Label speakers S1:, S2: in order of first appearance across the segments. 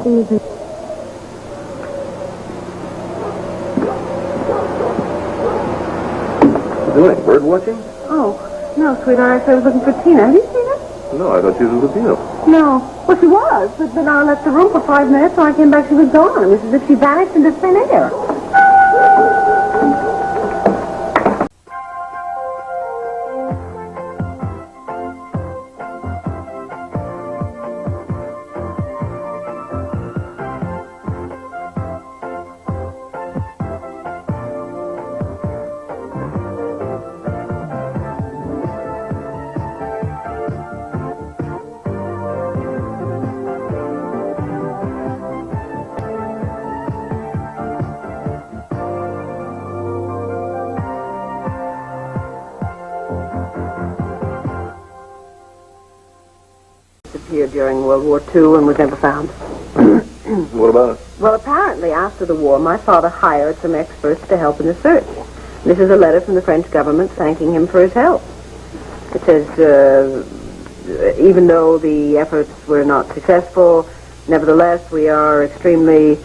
S1: Nothing is...
S2: Doing? Bird watching?
S1: Oh, no, sweetheart. I was looking for Tina. Have you seen her?
S2: No, I thought she was with you.
S1: No. Well, she was, but then I left the room for 5 minutes, and when I came back, she was gone. It was as if she vanished into thin air. Disappeared during World War II and was never found.
S2: What about it?
S1: Well, apparently, after the war, my father hired some experts to help in the search. This is a letter from the French government thanking him for his help. It says, even though the efforts were not successful, nevertheless, we are extremely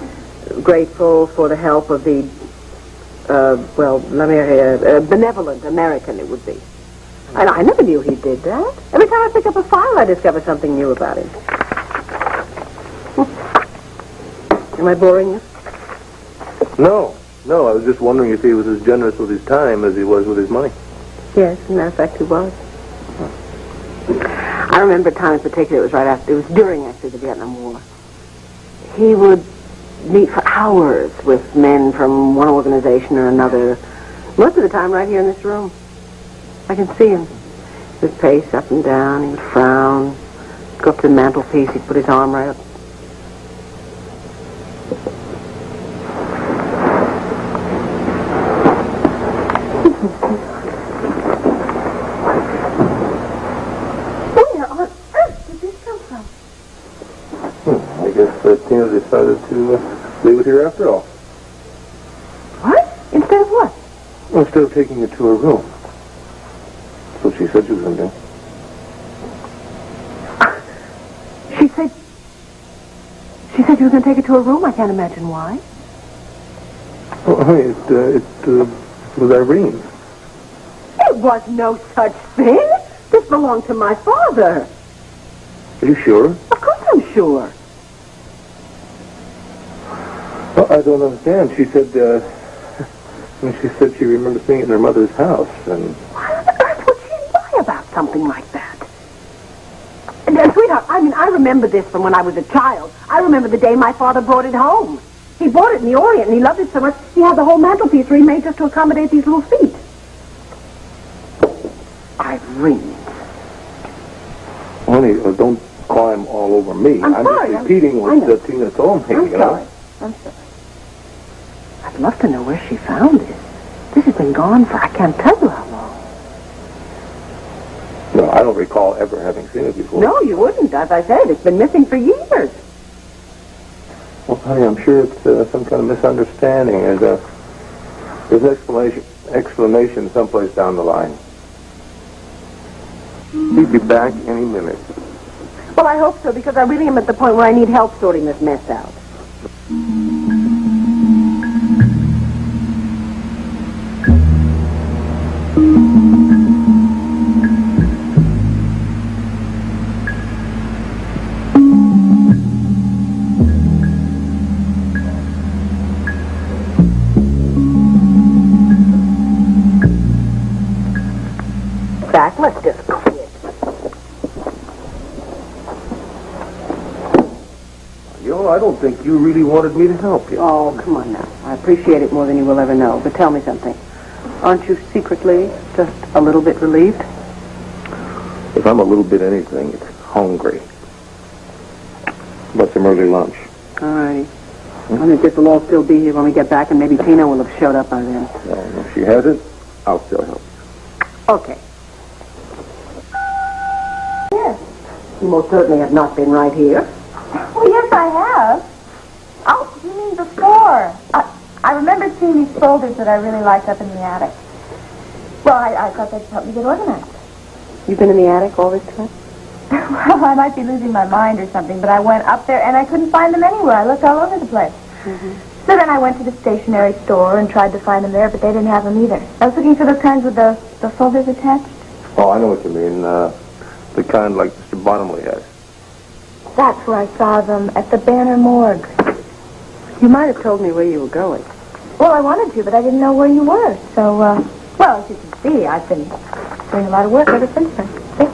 S1: grateful for the help of the, benevolent American, it would be. And I never knew he did that. Every time I pick up a file, I discover something new about him. Am I boring you?
S2: No, I was just wondering if he was as generous with his time as he was with his money.
S1: Yes, as a matter of fact, he was. I remember a time in particular, it was during, actually, the Vietnam War. He would meet for hours with men from one organization or another, most of the time right here in this room. I can see him. He would pace up and down, he would frown, go up to the mantelpiece, he'd put his arm right up. Where on earth did this come from?
S2: I guess Tina decided to leave it here after all.
S1: What? Instead of what?
S2: Well, instead of taking it to her room. That's what she said she was going to do.
S1: She said you were going to take it to her room? I can't imagine why.
S2: Well, honey, it was Irene.
S1: There was no such thing. This belonged to my father.
S2: Are you sure?
S1: Of course I'm sure.
S2: Well, I don't understand. She said, she remembers being at her mother's house, and...
S1: Why on earth would she lie about something like that? Sweetheart, I remember this from when I was a child. I remember the day my father brought it home. He bought it in the Orient, and he loved it so much, he had the whole mantelpiece remade just to accommodate these little feet. Irene.
S2: Honey, don't climb all over me. I'm
S1: sorry,
S2: just repeating what Tina told me,
S1: I'm sorry. I'd love to know where she found it. This has been gone for I can't tell you how long.
S2: No, I don't recall ever having seen it before.
S1: No, you wouldn't. As I said, it's been missing for years.
S2: Well, honey, I'm sure it's some kind of misunderstanding. There's an explanation someplace down the line. He'll be back any minute.
S1: Well, I hope so, because I really am at the point where I need help sorting this mess out. Let's just quit.
S2: I don't think you really wanted me to help you.
S1: Oh, come on now. I appreciate it more than you will ever know. But tell me something. Aren't you secretly just a little bit relieved?
S2: If I'm a little bit anything, it's hungry. About some early lunch.
S1: All righty. I think this will all still be here when we get back, and maybe Tina will have showed up by then.
S2: No, if she hasn't, I'll still help.
S1: Okay. Yes. You most certainly have not been right here.
S3: Oh, yes, I have. Oh, you mean before? I remember seeing these folders that I really liked up in the attic. Well, I thought they'd help me get organized.
S1: You've been in the attic all this time?
S3: Well, I might be losing my mind or something, but I went up there and I couldn't find them anywhere. I looked all over the place. Mm-hmm. So then I went to the stationery store and tried to find them there, but they didn't have them either. I was looking for those kinds with the folders attached.
S2: Oh, I know what you mean. The kind like Mr. Bottomley has.
S3: That's where I saw them, at the Banner Morgue.
S1: You might have told me where you were going.
S3: Well, I wanted to, but I didn't know where you were. So, well, as you can see, I've been doing a lot of work ever since then. See?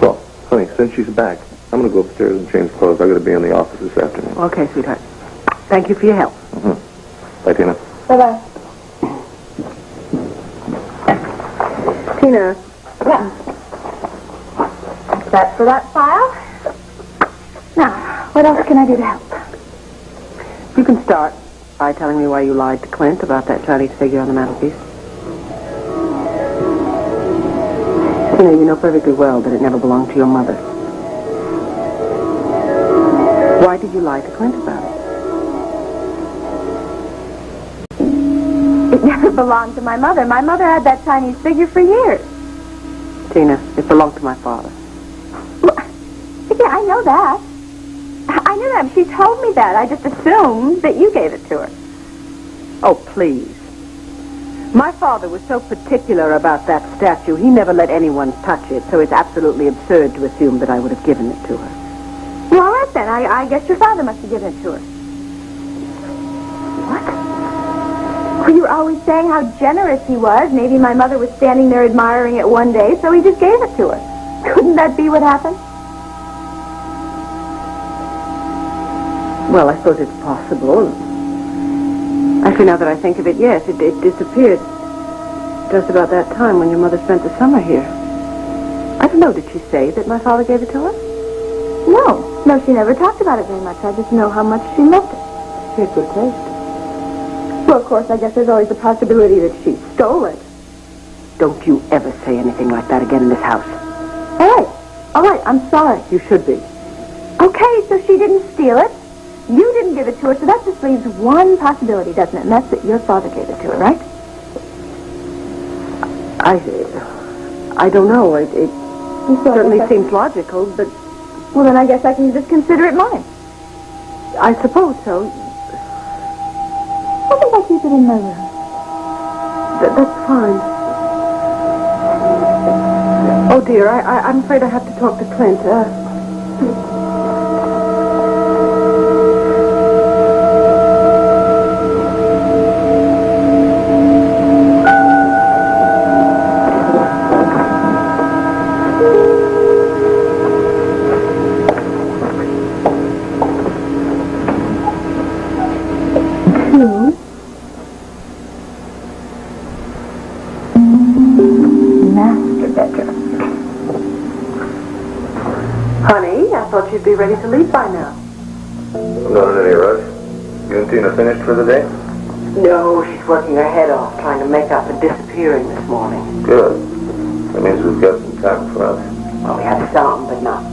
S2: Well, honey, since she's back, I'm going to go upstairs and change clothes. I got to be in the office this afternoon.
S1: Okay, sweetheart. Thank you for your help.
S2: Mm-hmm. Bye, Tina.
S3: Bye-bye.
S1: Tina.
S3: Yeah. That's for that file. Now, what else can I do to help?
S1: You can start by telling me why you lied to Clint about that Chinese figure on the mantelpiece. You know perfectly well that it never belonged to your mother. Why did you lie to Clint about it?
S3: It never belonged to my mother. My mother had that Chinese figure for years.
S1: Tina, it belonged to my father.
S3: Well, yeah, I know that. I knew that. She told me that. I just assumed that you gave it to her.
S1: Oh, please. My father was so particular about that statue, he never let anyone touch it, so it's absolutely absurd to assume that I would have given it to her.
S3: Well, all right, then. I guess your father must have given it to her. What? Well, you were always saying how generous he was. Maybe my mother was standing there admiring it one day, so he just gave it to her. Couldn't that be what happened?
S1: Well, I suppose it's possible. Actually, now that I think of it, yes, it disappeared just about that time when your mother spent the summer here. I don't know, did she say that my father gave it to her?
S3: No, she never talked about it very much. I just know how much she loved it.
S1: She had good taste.
S3: Well, of course, I guess there's always the possibility that she stole it.
S1: Don't you ever say anything like that again in this house.
S3: All right, I'm sorry.
S1: You should be.
S3: Okay, so she didn't steal it. You didn't give it to her, so that just leaves one possibility, doesn't it? And that's that your father gave it to her, right?
S1: I don't know. It certainly seems logical, but...
S3: Well, then I guess I can just consider it mine.
S1: I suppose so.
S3: What if I keep it in my room?
S1: That's fine. Oh, dear, I'm afraid I have to talk to Clint. You'd be ready to leave by now.
S2: I'm not in any rush. You and Tina finished for the day?
S1: No, she's working her head off trying to make up for disappearing this morning.
S2: Good. That means we've got some time for us.
S1: Well, we have some, but not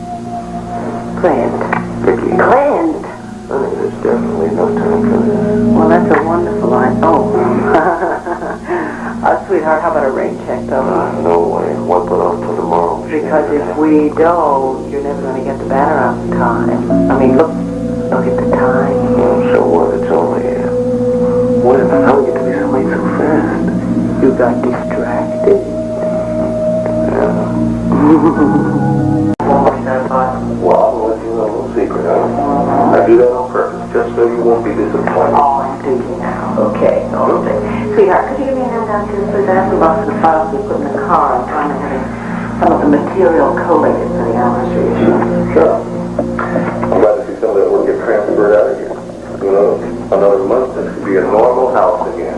S1: planned.
S2: Viki.
S1: Planned?
S2: Honey, there's definitely no time for this.
S1: Well, that's a wonderful idea. Oh. Sweetheart, how about a rain check, though?
S2: No way. We'll put off till tomorrow.
S1: Because if we don't, you're never going to get the banner out in time. I mean, look at the time.
S2: Oh, so what? It's only... When? How did you get to be so late so fast?
S1: You got distracted.
S2: Yeah. Well, I'll let you know a little secret, huh? I do that on purpose, just so you won't be disappointed.
S1: Oh, I'm thinking now. Okay. Sweetheart, could you give me a hand down to please? I have some boxes of files we put in the car. I'm trying to have some of the material collated for the anniversary issue.
S2: Sure. I'm glad to see some of that will get transferred out of here. Who knows? Another month, this could be a normal house again.